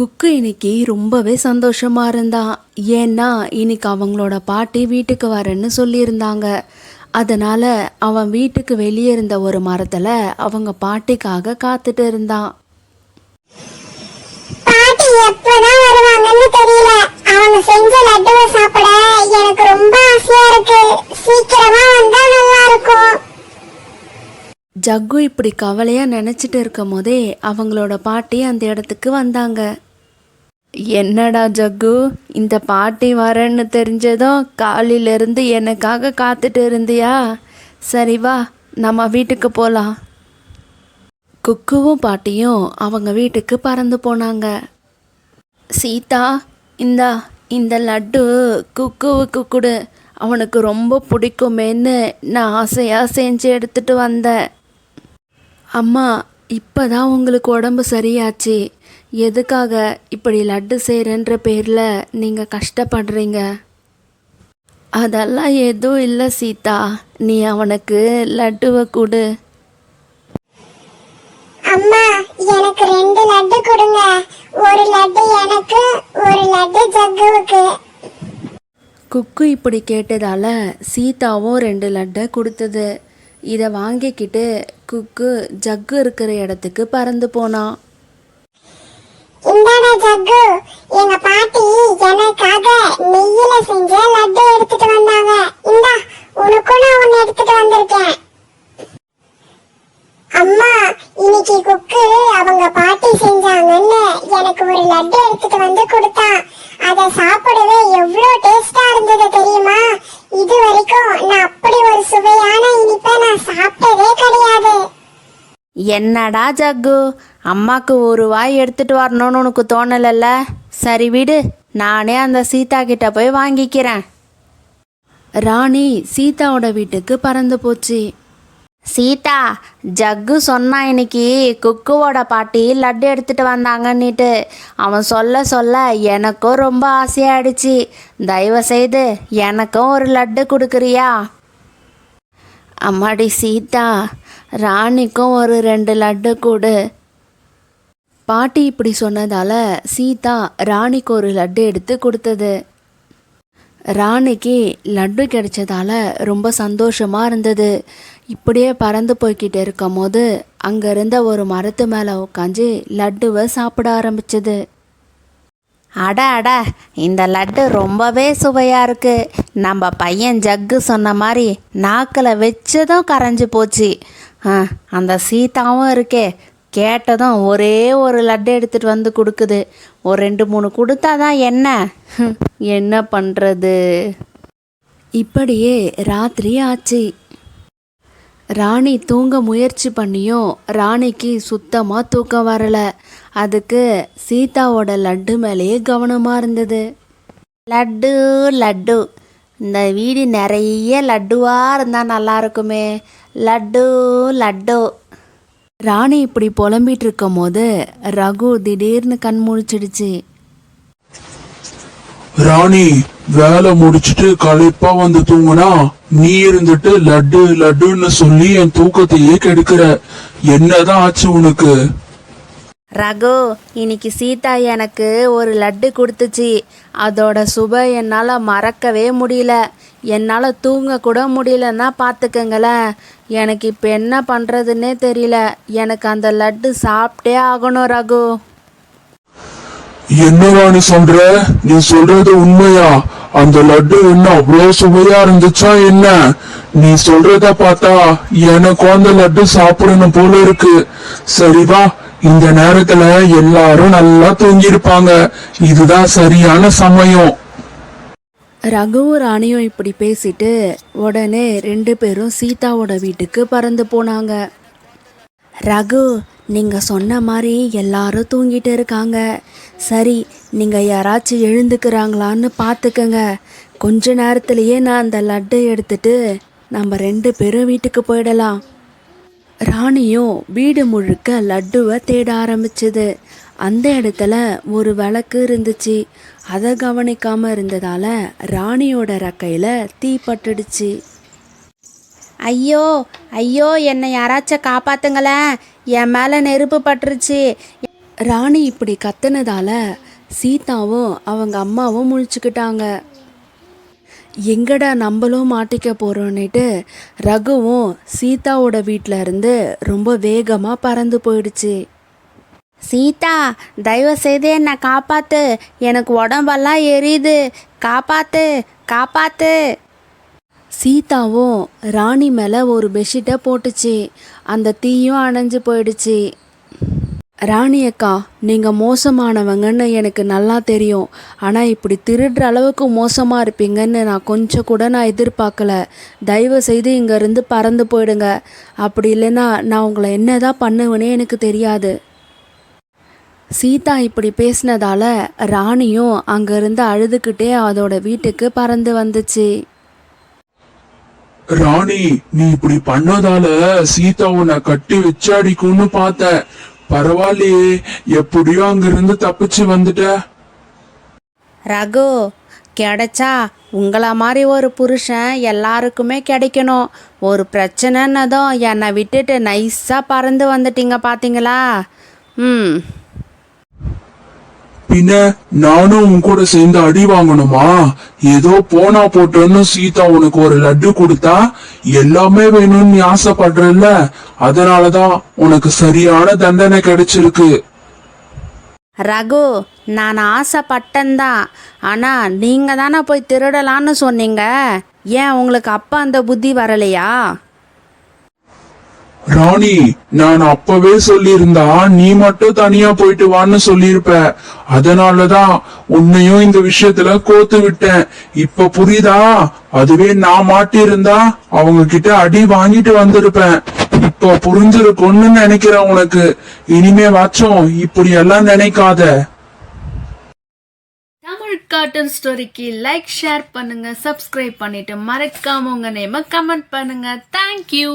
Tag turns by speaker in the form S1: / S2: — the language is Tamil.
S1: குக்கு இன்னைக்கு ரொம்பவே சந்தோஷமா இருந்தான். ஏன்னா இன்னைக்கு அவங்களோட பாட்டி வீட்டுக்கு வரேன்னு சொல்லியிருந்தாங்க. அதனால அவன் வீட்டுக்கு வெளியே இருந்த ஒரு மரத்துல அவங்க பாட்டிக்காக காத்துட்டு இருந்தான்.
S2: பாட்டி எப்பதான் வருவாங்கன்னு தெரியல. அவங்க செஞ்ச லட்டுவை சாப்பிட எனக்கு ரொம்ப ஆசையா இருக்கு. சீக்கிரமா வந்தா நல்லா இருக்கும்.
S1: ஜக்கு இப்படி கவலையா நினைச்சிட்டு இருக்கும் போதே அவங்களோட பாட்டி அந்த இடத்துக்கு வந்தாங்க. என்னடா ஜக்கு, இந்த பாட்டி வரேன்னு தெரிஞ்சதும் காலையிலேருந்து எனக்காக காத்துட்டு இருந்தியா? சரி வா, நம்ம வீட்டுக்கு போகலாம். குக்குவும் பாட்டியும் அவங்க வீட்டுக்கு பறந்து போனாங்க. சீதா, இந்த லட்டு குக்குவுக்கு கொடு, அவனுக்கு ரொம்ப பிடிக்குமேன்னு நான் ஆசையாக செஞ்சு எடுத்துட்டு வந்தேன். அம்மா, இப்போ தான் உங்களுக்கு உடம்பு சரியாச்சு. எதுக்காக இப்படி லட்டு செய்கிறன்ற பேரில் நீங்கள் கஷ்டப்படுறீங்க? அதெல்லாம் எதுவும் இல்லை சீதா, நீ அவனுக்கு லட்டுவை கொடு.
S2: அம்மா, எனக்கு 2 லட்டு கொடுங்க. ஒரு லட்டு எனக்கு, ஒரு லட்டு ஜக்குவுக்கு.
S1: குக்கு இப்படி கேட்டதால சீதாவும் 2 லட்டை கொடுத்தது. இதை வாங்கிக்கிட்டு குக்கு ஜக்கு இருக்கிற இடத்துக்கு பறந்து போனான்.
S2: இந்தாடா ஜக்கு, எங்க பாட்டி எனக்காக நெய்யில செஞ்ச லட்டு எடுத்துட்டு வந்தாங்க. இந்தா, உனக்கும் நான் ஒன்னு எடுத்துட்டு வந்திருக்கேன். அம்மா, இன்னைக்கு குக்கு அவங்க பாட்டி செஞ்சாங்கன்னு எனக்கு ஒரு லட்டு எடுத்துட்டு வந்து கொடுத்தான். அதை சாப்பிடவே எவ்வளவு டேஸ்டா இருந்தது தெரியுமா? இது வரைக்கும் நான் அப்படி ஒரு சுவையான இனிப்பை நான் சாப்பிட்டதே கிடையாது.
S1: என்னடா ஜக்கு, அம்மாக்கு ஒரு வாய் எடுத்துட்டு வரணும்னு உனக்கு தோணலைல்ல? சரி விடு, நானே அந்த சீதா கிட்ட போய் வாங்கிக்கிறேன். ராணி சீதாவோட வீட்டுக்கு பறந்து போச்சு. சீதா, ஜக்கு சொன்னா இன்னைக்கு குக்குவோட பாட்டி லட்டு எடுத்துட்டு வந்தாங்கன்னுட்டு. அவன் சொல்ல சொல்ல எனக்கும் ரொம்ப ஆசையாயிடுச்சு. தயவு செய்து எனக்கும் ஒரு லட்டு கொடுக்குறியா? அம்மாடி சீதா, ராணிக்கும் ஒரு 2 லட்டு கொடு. பாட்டி இப்படி சொன்னதால சீதா ராணிக்கு ஒரு லட்டு எடுத்து கொடுத்தது. ராணிக்கு லட்டு கிடைச்சதால ரொம்ப சந்தோஷமா இருந்தது. இப்படியே பறந்து போய்கிட்டு இருக்கும் போது அங்க இருந்த ஒரு மரத்து மேலே உட்காந்து லட்டுவை சாப்பிட ஆரம்பிச்சது. அட அட, இந்த லட்டு ரொம்பவே சுவையாக இருக்கு. நம்ம பையன் ஜக்கு சொன்ன மாதிரி நாக்கில் வச்சதும் கரைஞ்சி போச்சு. அந்த சீதாவும் இருக்கே, கேட்டதும் ஒரே ஒரு லட்டு எடுத்துகிட்டு வந்து கொடுக்குது. ஒரு 2-3 கொடுத்தாதான் என்ன பண்ணுறது? இப்படியே ராத்திரி ஆச்சு. ராணி தூங்க முயற்சி பண்ணியும் ராணிக்கு சுத்தமாக தூக்கம் வரலை. அதுக்கு சீதாவோட லட்டு மேலேயே கவனமாக இருந்தது. லட்டு லட்டு, இந்த வீடு நிறைய லட்டுவாக இருந்தால் நல்லா இருக்குமே. லட்டு லட்டு. ராணி இப்படி புலம்பிட்டு இருக்கும் போது ரகு திடீர்னு கண் முழிச்சிடுச்சு.
S3: ராணி, வேலை முடிச்சிட்டு களைப்பா வந்து தூங்குனா நீ இருந்துட்டு லட்டு லட்டுன்னு சொல்லி என் தூக்கத்தையே கெடுக்கிற. என்னதான் ஆச்சு உனக்கு?
S1: ரகு, இன்னைக்கு சீதா எனக்கு ஒரு லட்டு கொடுத்துச்சு. அதோட சுவை என்னால் மறக்கவே முடியல. என்னால் தூங்க கூட முடியலன்னா பார்த்துக்கங்களேன். எனக்கு இப்போ என்ன பண்ணுறதுன்னே தெரியல. எனக்கு அந்த லட்டு சாப்பிட்டே ஆகணும் ரகு.
S3: என்னவா நீ சொல்ற? நீ சொல்றது உண்மையா? அந்த லட்டு என்ன அவ்வளவு சுவையா இருந்துச்சா என்ன? நீ சொல்றத பார்த்தா எனக்கும் அந்த லட்டு சாப்பிடணும் போல இருக்கு. சரி வா, இந்த நேரத்துல எல்லாரும் நல்லா தூங்கி இருப்பாங்க. இதுதான் சரியான சமயம்.
S1: ரகுவும் ராணியும் இப்படி பேசிட்டு உடனே 2 பேரும் சீதாவோட வீட்டுக்கு பறந்து போனாங்க. ரகு, நீங்கள் சொன்ன மாதிரி எல்லாரும் தூங்கிட்டு இருக்காங்க. சரி, நீங்கள் யாராச்சும் எழுந்துக்கிறாங்களான்னு பார்த்துக்கங்க. கொஞ்ச நேரத்திலேயே நான் அந்த லட்டை எடுத்துட்டு நம்ம 2 பேரும் வீட்டுக்கு போயிடலாம். ராணியும் வீடு முழுக்க லட்டுவை தேட ஆரம்பிச்சது. அந்த இடத்துல ஒரு விளக்கு இருந்துச்சு. அதை கவனிக்காம இருந்ததால ராணியோட ரெக்கையில தீ பட்டுடுச்சு. ஐயோ ஐயோ, என்னை யாராச்சும் காப்பாத்துங்களேன், என் மேலே நெருப்பு பட்டுருச்சு. ராணி இப்படி கத்துனதால சீதாவும் அவங்க அம்மாவும் முழிச்சுக்கிட்டாங்க. எங்கடா நம்மளும் மாட்டிக்க போகிறோன்னுட்டு ரகுவும் சீதாவோட வீட்டில் இருந்து ரொம்ப வேகமாக பறந்து போயிடுச்சு. சீதா, தயவு செய்து என்னை காப்பாத்து, எனக்கு உடம்பெல்லாம் எரியுது, காப்பாத்து காப்பாத்து. சீதாவும் ராணி மேலே ஒரு பெட்ஷீட்டை போட்டுச்சு. அந்த தீயும் அணைஞ்சு போயிடுச்சு. ராணி அக்கா, நீங்கள் மோசமானவங்கன்னு எனக்கு நல்லா தெரியும். ஆனால் இப்படி திருடுற அளவுக்கு மோசமாக இருப்பீங்கன்னு நான் கொஞ்சம் கூட எதிர்பார்க்கல. தயவு செய்து இங்கேருந்து பறந்து போயிடுங்க. அப்படி இல்லைன்னா நான் உங்களை என்ன தான் பண்ணுவேனே எனக்கு தெரியாது. சீதா இப்படி பேசினதால ராணியும் அங்கேருந்து அழுதுகிட்டே அதோட வீட்டுக்கு பறந்து வந்துச்சு.
S3: ராணி, நீ இப்படி பண்ணதால சீதா உன்னை கட்டி வச்சு அடிக்கும்னு பார்த்த. பரவாயில்லையே, எப்படியோ அங்கிருந்து தப்பிச்சு வந்துட்ட.
S1: ரகு, கிடைச்சா உங்களை மாதிரி ஒரு புருஷன் எல்லாருக்குமே கிடைக்கணும். ஒரு பிரச்சனைன்னதும் என்னை விட்டுட்டு நைஸாக பறந்து வந்துட்டீங்க பார்த்தீங்களா?
S3: பின்ன நானும் உன் கூட சேர்ந்து அடி வாங்கணுமா? ஏதோ போனா போட்டோன்னு சீதா உனக்கு ஒரு லட்டு கொடுத்தா எல்லாமே வேணும்னு நீ ஆசைப்படுறல்ல, அதனாலதான் உனக்கு சரியான தண்டனை கிடைச்சிருக்கு.
S1: ரகு, நான் ஆசைப்பட்டேன்தான். ஆனால் நீங்கள் தானே போய் திருடலான்னு சொன்னீங்க. ஏன் உங்களுக்கு அப்போ அந்த புத்தி வரலையா?
S3: ராணி, நான் அப்பவே சொல்லியிருந்தா நீ மட்டும் தனியா போயிட்டு வான்னு சொல்லியிருப்ப. அதனாலதான் உன்னையும் இந்த விஷயத்துல கோத்து விட்டேன். இப்ப புரியுதா? அதுவே நான் மாட்டியிருந்தா அவங்க கிட்ட அடி வாங்கிட்டு வந்திருப்பேன். இப்ப புரிஞ்சிருக்கும்னு நினைக்கிறேன் உனக்கு. இனிமே வாச்சும் இப்படி எல்லாம் நினைக்காத.
S1: தமிழ் கார்ட்டூன் ஸ்டோரிக்கு லைக், ஷேர் பண்ணுங்க, சப்ஸ்கிரைப் பண்ணிட்டு மறக்காம உங்க நேம கமெண்ட் பண்ணுங்க. தேங்க்யூ.